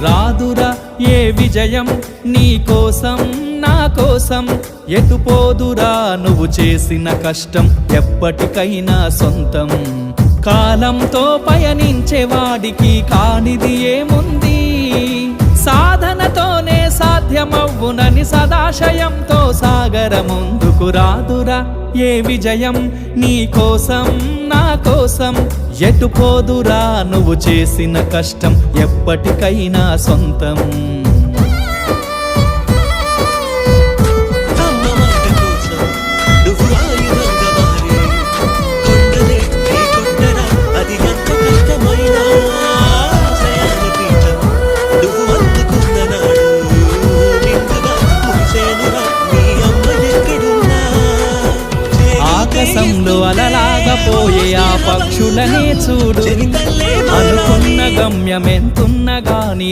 రాదురా ఏ విజయం నీ కోసం నా కోసం ఎటుపోదురా నువ్వు చేసిన కష్టం ఎప్పటికైనా సొంతం కాలంతో పయనించేవాడికి కానిది ఏముంది సాధనతోనే సాధ్యమవ్వునని సదాశయంతో సాగర ముందుకు రాదురా ఏ విజయం నీ కోసం నా కోసం ఎటుపోదురా నువ్వు చేసిన కష్టం ఎప్పటికైనా సొంతం ఆకాశంలో అలలాగా పోయే ఆ పక్షులనే చూడు అనుకున్న గమ్యమెంతున్న గాని